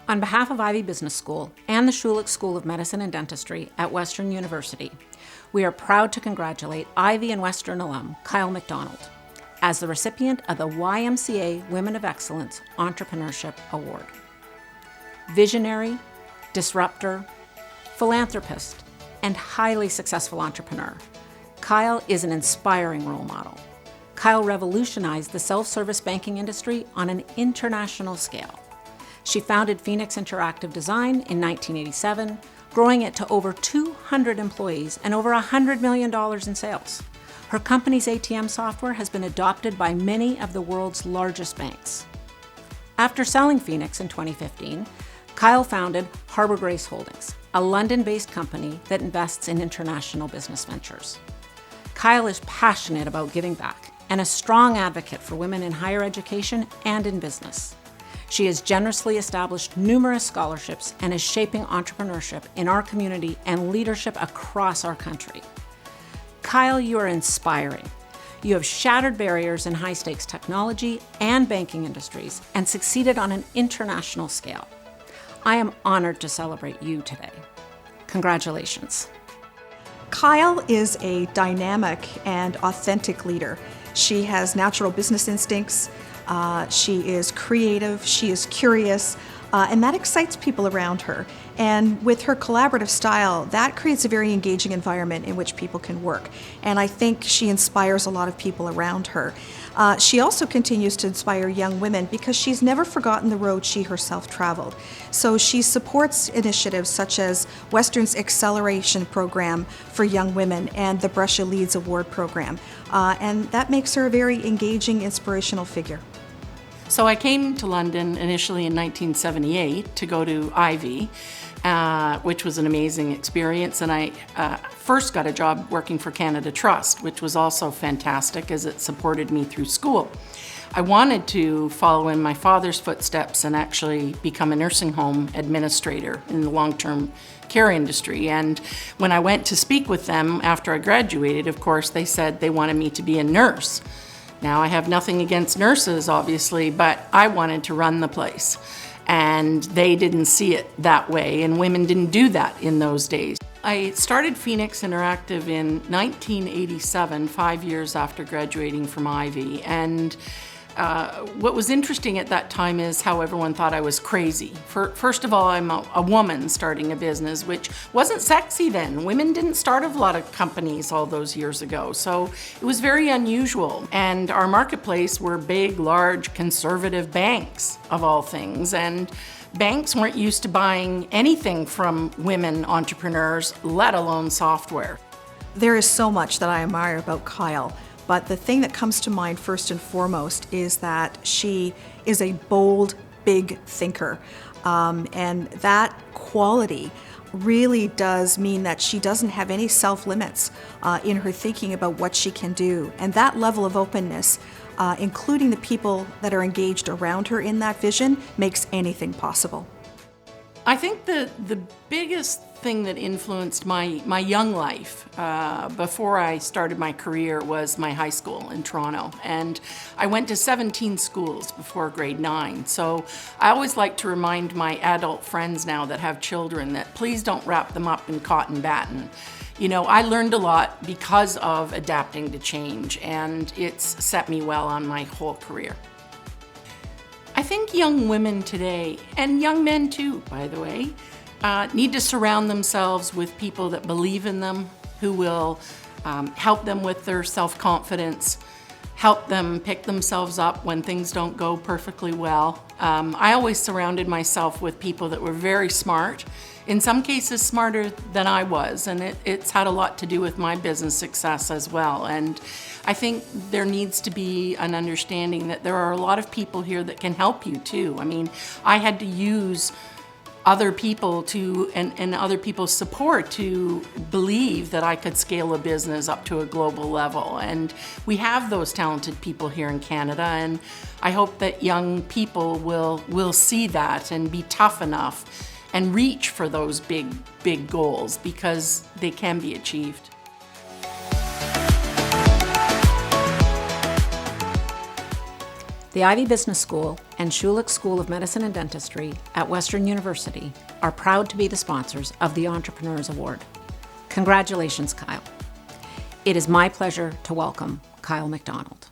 On behalf of Ivy Business School and the Schulich School of Medicine and Dentistry at Western University, we are proud to congratulate Ivy and Western alum Kyle McDonald as the recipient of the YMCA Women of Excellence Entrepreneurship Award. Visionary, disruptor, philanthropist, and highly successful entrepreneur, Kyle is an inspiring role model. Kyle revolutionized the self-service banking industry on an international scale. She founded Phoenix Interactive Design in 1987, growing it to over 200 employees and over $100 million in sales. Her company's ATM software has been adopted by many of the world's largest banks. After selling Phoenix in 2015, Kyle founded Harbor Grace Holdings, a London-based company that invests in international business ventures. Kyle is passionate about giving back and a strong advocate for women in higher education and in business. She has generously established numerous scholarships and is shaping entrepreneurship in our community and leadership across our country. Kyle, you are inspiring. You have shattered barriers in high-stakes technology and banking industries and succeeded on an international scale. I am honored to celebrate you today. Congratulations. Kyle is a dynamic and authentic leader. She has natural business instincts. She is creative, she is curious, and that excites people around her. And with her collaborative style, that creates a very engaging environment in which people can work. And I think she inspires a lot of people around her. She also continues to inspire young women because she's never forgotten the road she herself traveled. So she supports initiatives such as Western's Acceleration Program for young women and the Brescia Leads Award Program. And that makes her a very engaging, inspirational figure. So I came to London initially in 1978 to go to Ivy, which was an amazing experience. And I first got a job working for Canada Trust, which was also fantastic as it supported me through school. I wanted to follow in my father's footsteps and actually become a nursing home administrator in the long-term care industry. And when I went to speak with them after I graduated, of course, they said they wanted me to be a nurse. Now, I have nothing against nurses, obviously, but I wanted to run the place. And they didn't see it that way, and women didn't do that in those days. I started Phoenix Interactive in 1987, 5 years after graduating from Ivy. And what was interesting at that time is how everyone thought I was crazy. First of all, I'm a woman starting a business, which wasn't sexy then. Women didn't start a lot of companies all those years ago, so it was very unusual. And our marketplace were big, large, conservative banks, of all things. And banks weren't used to buying anything from women entrepreneurs, let alone software. There is so much that I admire about Kyle. But the thing that comes to mind first and foremost is that she is a bold, big thinker. And that quality really does mean that she doesn't have any self-limits in her thinking about what she can do. And that level of openness, including the people that are engaged around her in that vision, makes anything possible. I think the biggest thing that influenced my young life before I started my career was my high school in Toronto. And I went to 17 schools before grade 9. So I always like to remind my adult friends now that have children that please don't wrap them up in cotton batting. You know, I learned a lot because of adapting to change, and it's set me well on my whole career. I think young women today, and young men too, by the way, need to surround themselves with people that believe in them, who will help them with their self-confidence, help them pick themselves up when things don't go perfectly well. I always surrounded myself with people that were very smart, in some cases smarter than I was, and it's had a lot to do with my business success as well. And I think there needs to be an understanding that there are a lot of people here that can help you too. I mean, I had to use other people and other people's support to believe that I could scale a business up to a global level. And we have those talented people here in Canada, and I hope that young people will see that and be tough enough and reach for those big goals, because they can be achieved. The Ivy Business School and Schulich School of Medicine and Dentistry at Western University are proud to be the sponsors of the Entrepreneurs Award. Congratulations, Kyle. It is my pleasure to welcome Kyle McDonald.